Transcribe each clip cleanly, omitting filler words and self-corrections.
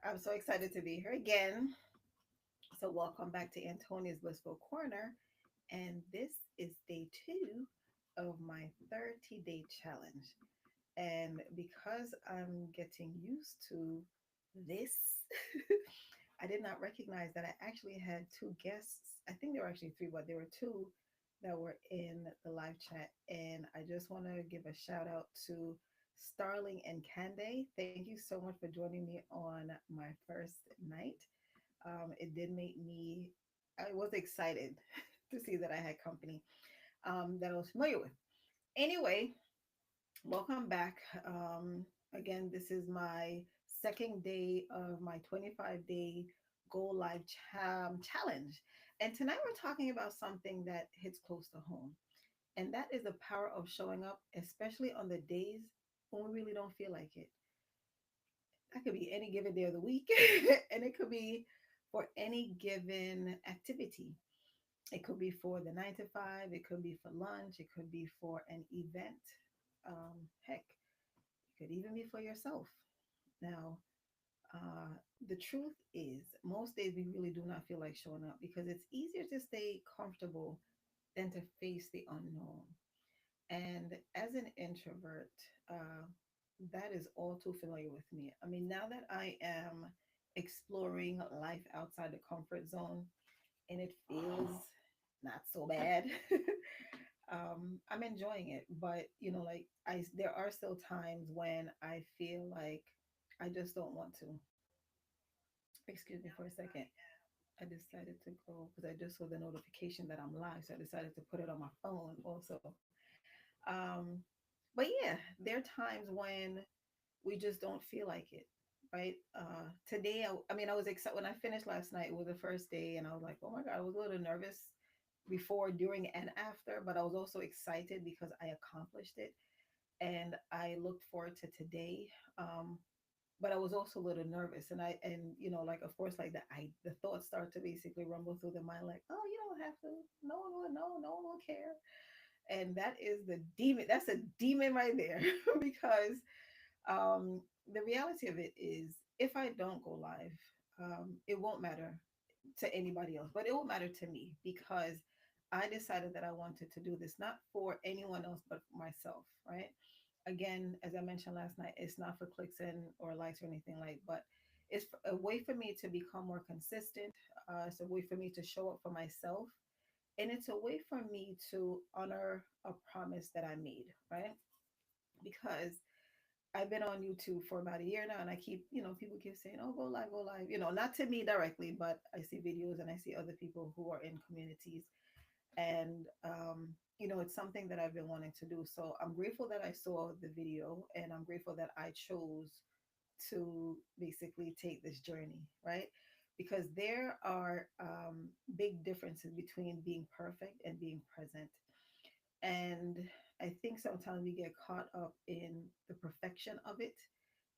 I'm so excited to be here again. So, welcome back to Antonia's Blissful Corner. And this is day two of my 30-day challenge. And because I'm getting used to this, I did not recognize that I actually had two guests. I think there were actually three, but there were two that were in the live chat. And I just want to give a shout out to Starling and Kande. Thank you so much for joining me on my first night. It did make me, I was excited to see that I had company that I was familiar with. Anyway, welcome back. Again, this is my second day of my 25-day Go Live challenge. And tonight we're talking about something that hits close to home. And that is the power of showing up, especially on the days when we really don't feel like it. That could be any given day of the week, and it could be for any given activity. It could be for the 9 to 5, it could be for lunch, it could be for an event. Heck, it could even be for yourself. Now, uh, the truth is, most days we really do not feel like showing up because it's easier to stay comfortable than to face the unknown. And as an introvert, uh, that is all too familiar with me. I mean, now that I am exploring life outside the comfort zone and it feels not so bad, I'm enjoying it. But, like there are still times when I feel like I just don't want to. Excuse me for a second. I decided to go because I just saw the notification that I'm live. So I decided to put it on my phone also. Um, but yeah, there are times when we just don't feel like it, right? Today, I mean, I was excited when I finished last night. It was the first day, and I was like, oh my God, I was a little nervous before, during, and after, but I was also excited because I accomplished it. And I looked forward to today. But I was also a little nervous, and like, of course, like the thoughts start to basically rumble through the mind, like, oh, you don't have to, no one will know, no one will care. And that is the demon. That's a demon right there. Because um, the reality of it is, if I don't go live, it won't matter to anybody else, but it will matter to me because I decided that I wanted to do this not for anyone else, but for myself, right? Again, as I mentioned last night, it's not for clicks and or likes or anything like, but it's a way for me to become more consistent. It's a way for me to show up for myself, and it's a way for me to honor a promise that I made, right? Because I've been on YouTube for about a year now, and I keep, people keep saying, "Oh, go live." Not to me directly, but I see videos and I see other people who are in communities, and it's something that I've been wanting to do. So I'm grateful that I saw the video, and I'm grateful that I chose to basically take this journey, right? Because there are big differences between being perfect and being present. And I think sometimes we get caught up in the perfection of it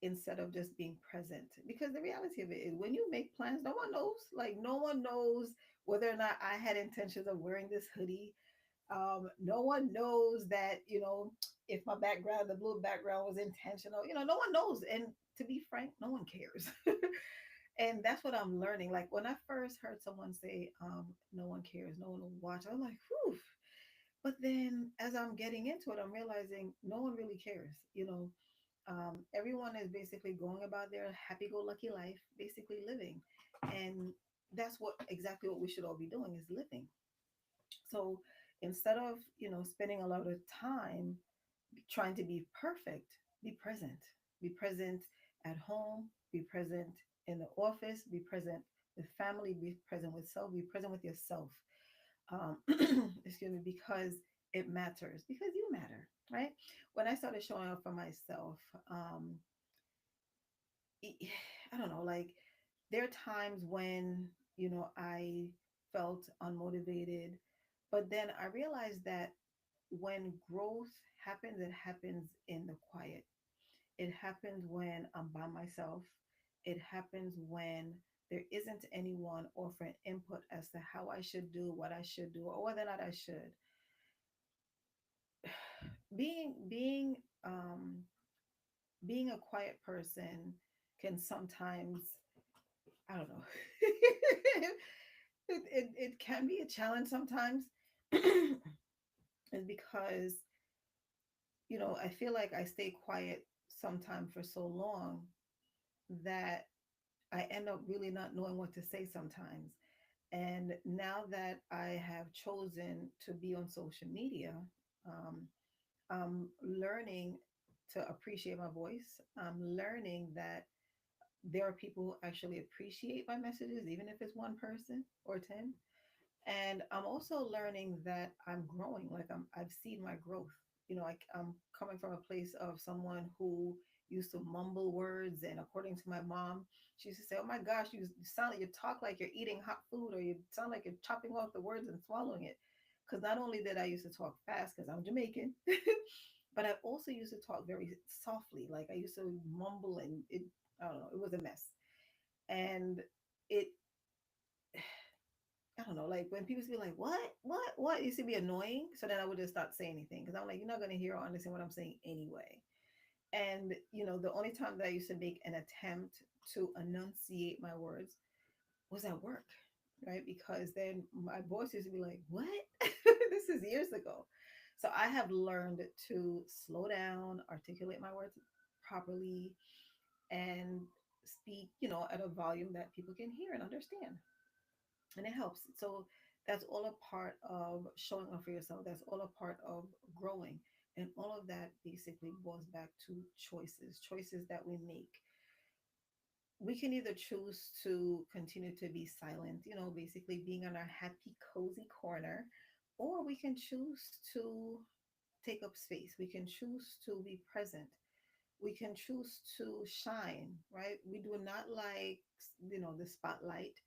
instead of just being present. Because the reality of it is, when you make plans, no one knows. Like, no one knows whether or not I had intentions of wearing this hoodie. No one knows that, if my background, the blue background, was intentional. No one knows. And to be frank, no one cares. And that's what I'm learning. Like, when I first heard someone say, no one cares, no one will watch, I'm like, whew. But then as I'm getting into it, I'm realizing no one really cares. Everyone is basically going about their happy-go-lucky life, basically living, and that's what exactly what we should all be doing, is living. So instead of spending a lot of time trying to be perfect, be present. Be present at home. Be present in the office. Be present with family. Be present with self. Be present with yourself. um, excuse me, because it matters, because you matter, right? When I started showing up for myself, um, e- I don't know, like, there are times when, I felt unmotivated, but then I realized that when growth happens, it happens in the quiet. It happens when I'm by myself. It happens when there isn't anyone offering input as to how I should do what I should do, or whether or not I should. Being being a quiet person can sometimes, I don't know, it can be a challenge sometimes. Is because, I feel like I stay quiet sometime for so long that I end up really not knowing what to say sometimes. And now that I have chosen to be on social media, um, I'm learning to appreciate my voice. I'm learning that there are people who actually appreciate my messages, even if it's one person or 10. And I'm also learning that I'm growing. Like I've seen my growth. I'm coming from a place of someone who used to mumble words, and according to my mom, she used to say, "Oh my gosh, you sound like you talk like you're eating hot food, or you sound like you're chopping off the words and swallowing it." Because not only did I used to talk fast, because I'm Jamaican, but I also used to talk very softly. Like I used to mumble, and I don't know, it was a mess. And it I don't know, like when people be like, what? It used to be annoying. So then I would just start saying anything because I'm like, you're not going to hear or understand what I'm saying anyway. And, the only time that I used to make an attempt to enunciate my words was at work, right? Because then my boss used to be like, what? This is years ago. So I have learned to slow down, articulate my words properly, and speak, at a volume that people can hear and understand, and it helps. So that's all a part of showing up for yourself. That's all a part of growing. And all of that basically boils back to choices that we make. We can either choose to continue to be silent, basically being in our happy, cozy corner, or we can choose to take up space. We can choose to be present. We can choose to shine, right? We do not like, the spotlight.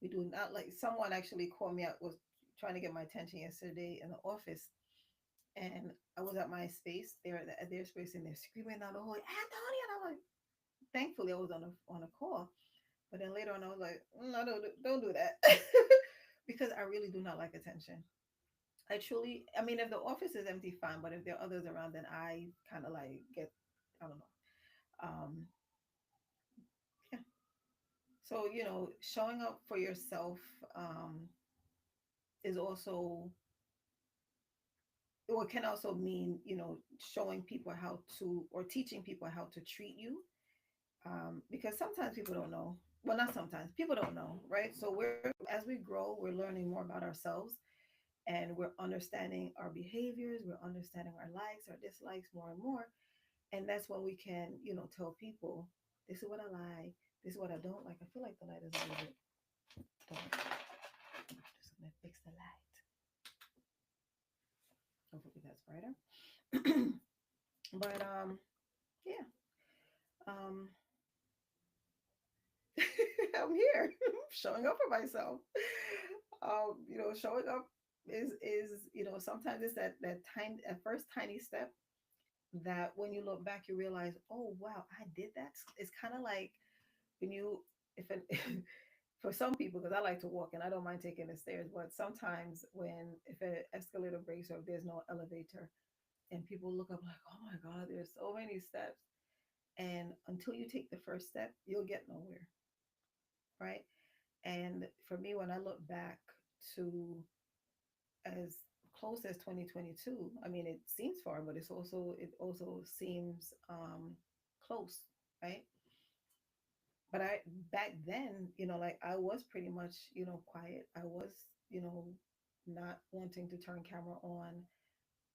We do not like, someone actually called me out, was trying to get my attention yesterday in the office. And I was at my space, they're at their space, and they're screaming down the hallway, Antonia. And I'm like, thankfully I was on a call. But then later on, I was like, no, don't do that. Because I really do not like attention. I mean, if the office is empty, fine. But if there are others around, then I kind of like get, I don't know. Yeah. So, showing up for yourself, is also, or can also mean, showing people how to, or teaching people how to treat you. Because sometimes people don't know. Well, not sometimes, people don't know, right? So as we grow, we're learning more about ourselves, and we're understanding our behaviors, we're understanding our likes, our dislikes more and more. And that's when we can, tell people, this is what I like, this is what I don't like. I feel like the light is a little bit dark. I'm just gonna fix the light. Hopefully that's brighter. But yeah. Um I'm here showing up for myself. Showing up is, sometimes it's that tiny, at first tiny step that when you look back you realize, oh wow, I did that. It's kind of like when you, if it, for some people, because I like to walk and I don't mind taking the stairs, but sometimes when, if an escalator breaks or if there's no elevator, and people look up like, oh my god, there's so many steps, and until you take the first step you'll get nowhere, right? And for me, when I look back to as close as 2022, I mean, it seems far, but it also seems close, right? But I, back then, like I was pretty much, quiet. I was, you know not wanting to turn camera on.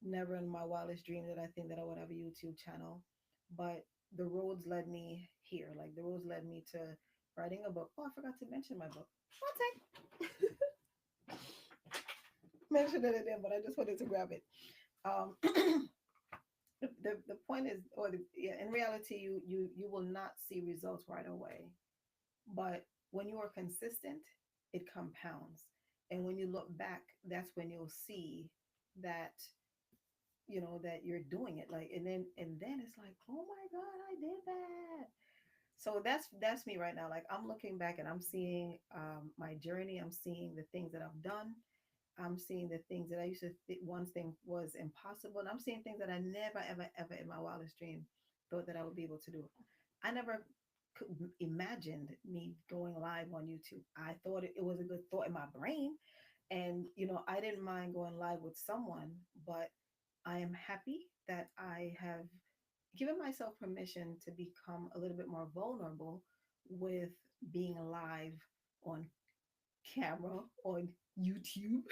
Never in my wildest dream that I think that I would have a YouTube channel. But the roads led me here. Like the roads led me to writing a book. Oh, I forgot to mention my book. One sec. Mentioned it again, but I just wanted to grab it. Um, the point is, yeah, in reality, you will not see results right away. But when you are consistent, it compounds. And when you look back, that's when you'll see that, that you're doing it. Like, and then it's like, oh my God, I did that. So that's me right now. Like I'm looking back and I'm seeing my journey. I'm seeing the things that I've done. I'm seeing the things that I used to once think was impossible. And I'm seeing things that I never, ever, ever in my wildest dream thought that I would be able to do. I never imagined me going live on YouTube. I thought it was a good thought in my brain. And, I didn't mind going live with someone, but I am happy that I have given myself permission to become a little bit more vulnerable with being live on camera on YouTube.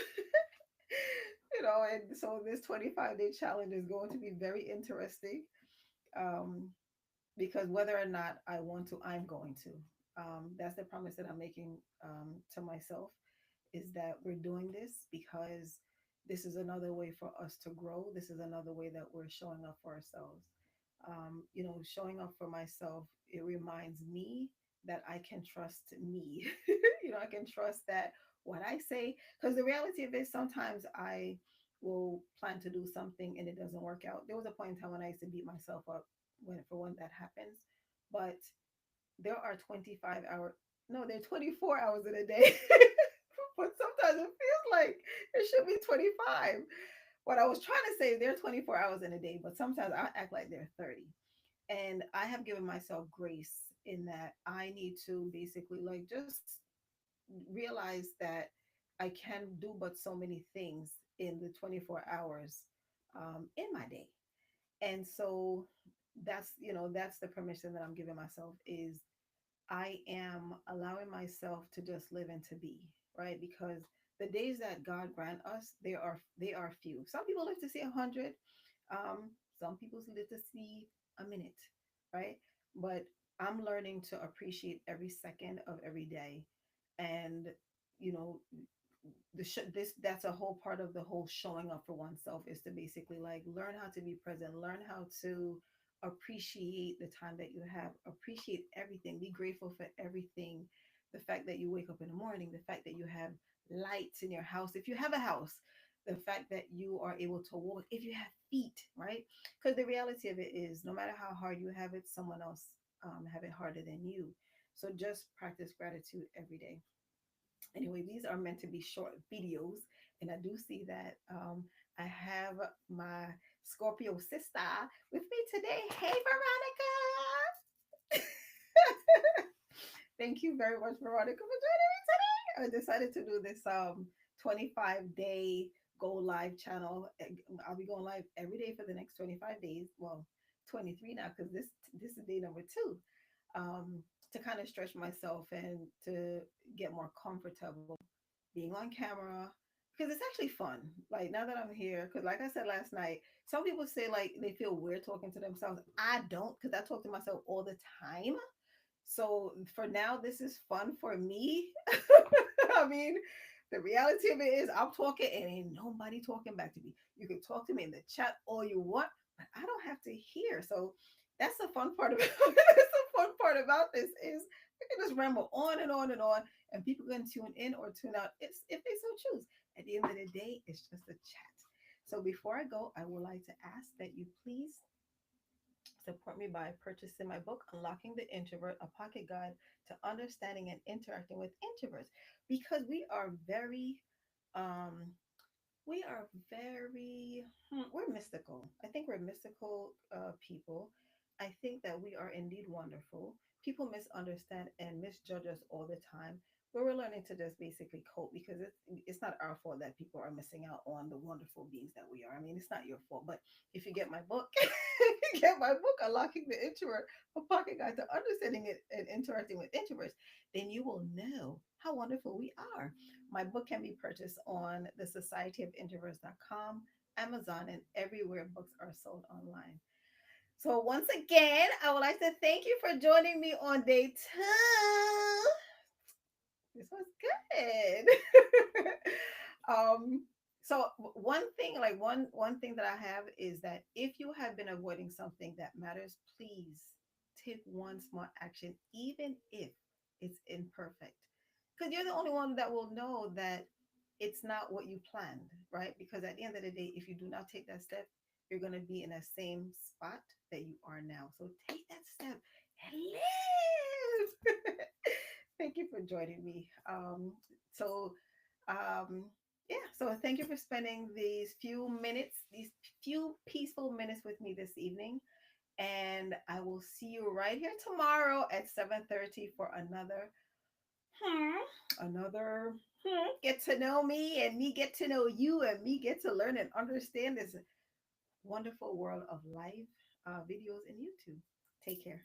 And so this 25-day challenge is going to be very interesting. Um, because whether or not I want to, I'm going to. That's the promise that I'm making to myself, is that we're doing this because this is another way for us to grow. This is another way that we're showing up for ourselves. Showing up for myself, it reminds me that I can trust me. I can trust that what I say, because the reality of it, sometimes I will plan to do something and it doesn't work out. There was a point in time when I used to beat myself up when that happens, but there are 25 hours. No, there are 24 hours in a day. But sometimes it feels like it should be 25. What I was trying to say, there are 24 hours in a day, but sometimes I act like they're 30. And I have given myself grace in that I need to basically like just realize that I can do but so many things in the 24 hours in my day. And so that's the permission that I'm giving myself, is I am allowing myself to just live and to be, right? Because the days that God grant us, they are few. Some people live to see 100. Some people live to see a minute, right? But I'm learning to appreciate every second of every day, and you know, this that's a whole part of the whole showing up for oneself, is to basically like learn how to be present, learn how to appreciate the time that you have, appreciate everything, be grateful for everything. The fact that you wake up in the morning, the fact that you have lights in your house, if you have a house, the fact that you are able to walk, if you have feet, right? Because the reality of it is, no matter how hard you have it, someone else have it harder than you. So just practice gratitude every day. Anyway, these are meant to be short videos, and I do see that I have my Scorpio sister with me today. Hey, Veronica! Thank you very much, Veronica, for joining me today. I decided to do this 25-day go live channel. I'll be going live every day for the next 25 days. Well, 23 now, because this is day number two. To kind of stretch myself and to get more comfortable being on camera, because it's actually fun. Like, now that I'm here, because like I said last night, some people say like they feel weird talking to themselves. I don't, because I talk to myself all the time. So for now, this is fun for me. I mean, the reality of it is I'm talking and ain't nobody talking back to me. You can talk to me in the chat all you want, but I don't have to hear. So that's the fun part about that's the fun part about this, is we can just ramble on and on and on, and people can tune in or tune out if they so choose. At the end of the day, it's just a chat. So before I go, I would like to ask that you please support me by purchasing my book, Unlocking the Introvert, a pocket guide to understanding and interacting with introverts. Because um, we are very, we're mystical. I think we're mystical people. I think that we are indeed wonderful. People misunderstand and misjudge us all the time. But we're learning to just basically cope, because it's not our fault that people are missing out on the wonderful beings that we are. I mean, it's not your fault. But if you get my book, if you get my book, Unlocking the Introvert, a pocket guide to understanding it and interacting with introverts, then you will know how wonderful we are. My book can be purchased on the societyofintroverts.com, Amazon, and everywhere books are sold online. So once again, I would like to thank you for joining me on day two. This was good. So one thing, like one thing that I have, is that if you have been avoiding something that matters, please take one small action, even if it's imperfect, because you're the only one that will know that it's not what you planned, right? Because at the end of the day, if you do not take that step, you're going to be in the same spot that you are now. So take that step and live. Thank you for joining me. So, um, yeah, so thank you for spending these few minutes, these few peaceful minutes with me this evening. And I will see you right here tomorrow at 7:30 for another get to know me and me get to know you and me get to learn and understand this wonderful world of live videos in YouTube. Take care.